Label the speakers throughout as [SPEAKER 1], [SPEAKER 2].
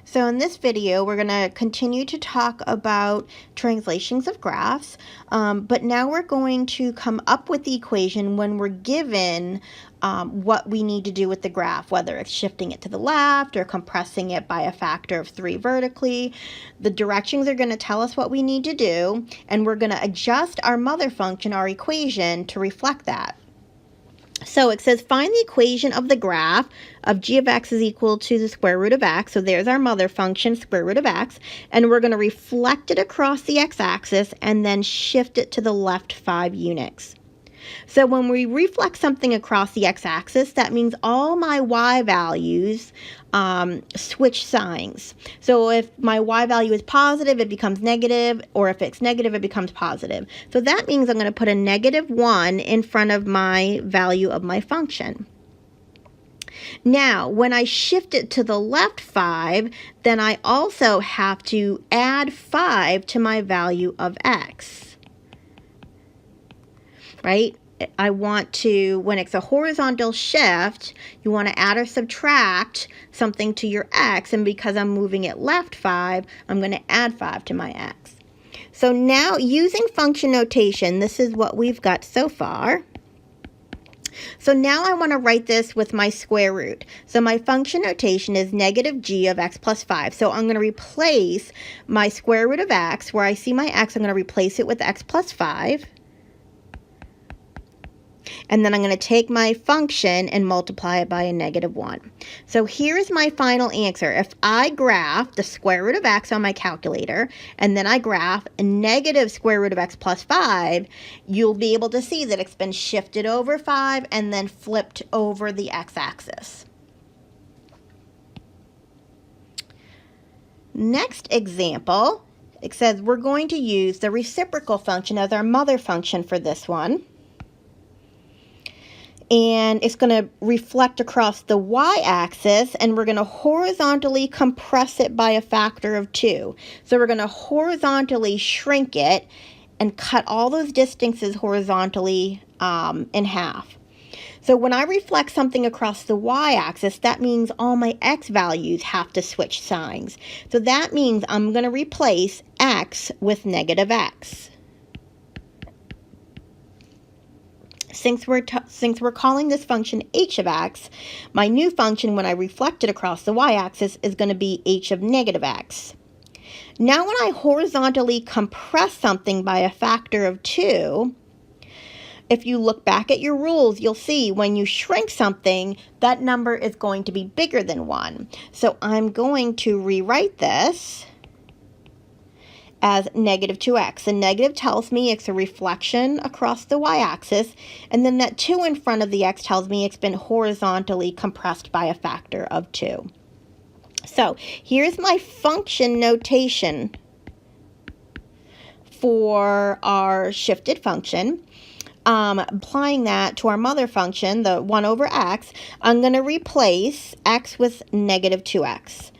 [SPEAKER 1] So in this video, we're going to continue to talk about translations of graphs, but now we're going to come up with the equation when we're given what we need to do with the graph, whether it's shifting it to the left or compressing it by a factor of 3 vertically. The directions are going to tell us what we need to do, and we're going to adjust our mother function, our equation, to reflect that. So it says find the equation of the graph of g of x is equal to the square root of x. So there's our mother function, square root of x. And we're going to reflect it across the x-axis and then shift it to the left 5 units. So when we reflect something across the x-axis, that means all my y values switch signs. So if my y value is positive, it becomes negative, or if it's negative, it becomes positive. So that means I'm going to put a -1 in front of my value of my function. Now, when I shift it to the left 5, then I also have to add 5 to my value of x. Right? I want to, when it's a horizontal shift, you want to add or subtract something to your x, and because I'm moving it left 5, I'm going to add 5 to my x. So now, using function notation, this is what we've got so far. So now I want to write this with my square root. So my function notation is -g of x plus 5. So I'm going to replace my square root of x, where I see my x, I'm going to replace it with x plus 5. And then I'm going to take my function and multiply it by a -1. So here's my final answer. If I graph the square root of x on my calculator, and then I graph a negative square root of x plus 5, you'll be able to see that it's been shifted over 5 and then flipped over the x-axis. Next example, it says we're going to use the reciprocal function as our mother function for this one. And it's going to reflect across the y-axis, and we're going to horizontally compress it by a factor of 2. So we're going to horizontally shrink it and cut all those distances horizontally in half. So when I reflect something across the y-axis, that means all my x values have to switch signs. So that means I'm going to replace x with -x. Since we're calling this function h of x, my new function when I reflect it across the y-axis is going to be h of -x. Now when I horizontally compress something by a factor of 2, if you look back at your rules, you'll see when you shrink something, that number is going to be bigger than 1. So I'm going to rewrite this as -2x. The negative tells me it's a reflection across the y-axis, and then that 2 in front of the x tells me it's been horizontally compressed by a factor of 2. So here's my function notation for our shifted function. Applying that to our mother function, the 1 over x, I'm going to replace x with -2x.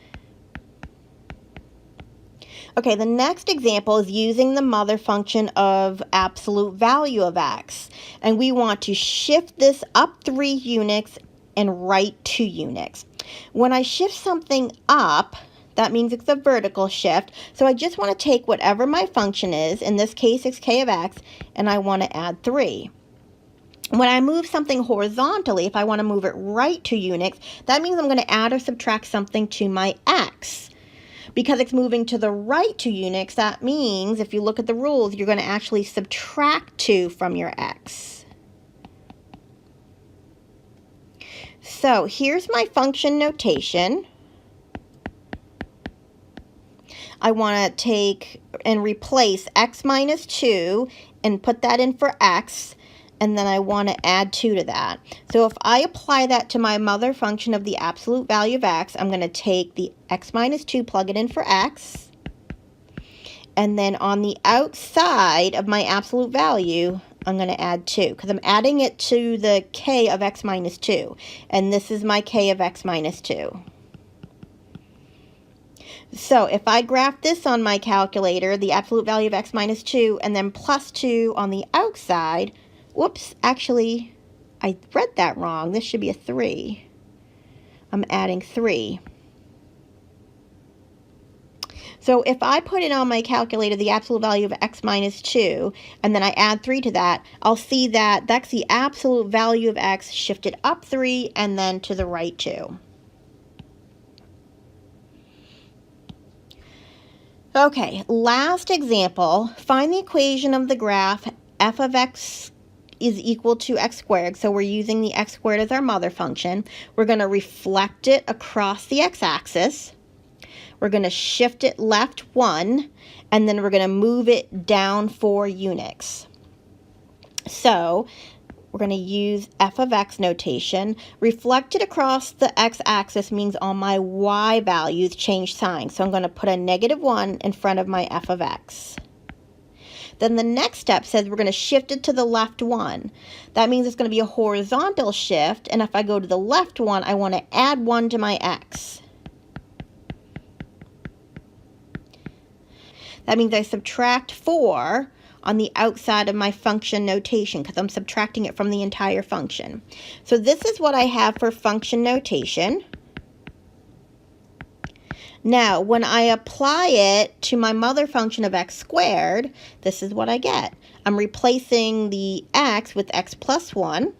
[SPEAKER 1] Okay, the next example is using the mother function of absolute value of x. And we want to shift this up 3 units and right 2 units. When I shift something up, that means it's a vertical shift. So I just want to take whatever my function is, in this case it's k of x, and I want to add 3. When I move something horizontally, if I want to move it right 2 units, that means I'm going to add or subtract something to my x. Because it's moving to the right 2 units, that means, if you look at the rules, you're going to actually subtract 2 from your x. So here's my function notation. I want to take and replace x minus 2 and put that in for x. And then I want to add 2 to that. So if I apply that to my mother function of the absolute value of x, I'm going to take the x minus 2, plug it in for x. And then on the outside of my absolute value, I'm going to add 2, because I'm adding it to the k of x minus 2. And this is my k of x minus 2. So if I graph this on my calculator, the absolute value of x minus 2, and then plus 2 on the outside, whoops, actually, I read that wrong. This should be a 3. I'm adding 3. So if I put in on my calculator the absolute value of x minus 2, and then I add 3 to that, I'll see that that's the absolute value of x shifted up 3 and then to the right 2. Okay, last example. Find the equation of the graph f of x is equal to x squared. So we're using the x squared as our mother function. We're going to reflect it across the x-axis. We're going to shift it left 1, and then we're going to move it down 4 units. So we're going to use f of x notation. Reflected across the x-axis means all my y values change sign. So I'm going to put a -1 in front of my f of x. Then the next step says we're going to shift it to the left 1. That means it's going to be a horizontal shift, and if I go to the left 1, I want to add 1 to my x. That means I subtract 4 on the outside of my function notation because I'm subtracting it from the entire function. So this is what I have for function notation. Now, when I apply it to my mother function of x squared, this is what I get. I'm replacing the x with x plus 1.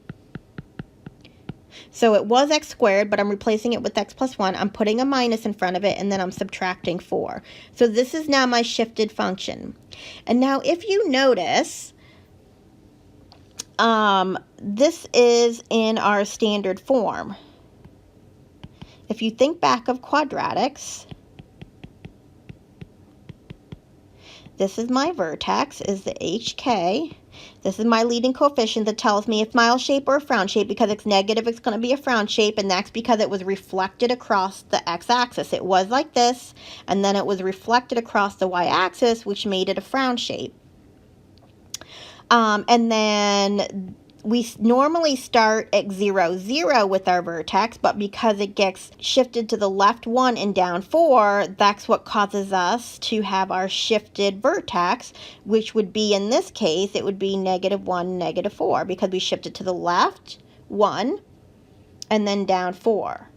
[SPEAKER 1] So it was x squared, but I'm replacing it with x plus 1. I'm putting a minus in front of it, and then I'm subtracting 4. So this is now my shifted function. And now if you notice, this is in our standard form. If you think back of quadratics, this is my vertex, is the HK. This is my leading coefficient that tells me a smile shape or a frown shape. Because it's negative, it's going to be a frown shape, and that's because it was reflected across the x-axis. It was like this, and then it was reflected across the y-axis, which made it a frown shape. And then we normally start at 0, 0 with our vertex, but because it gets shifted to the left 1 and down 4, that's what causes us to have our shifted vertex, which would be, in this case, it would be -1, -4, because we shifted to the left 1 and then down 4.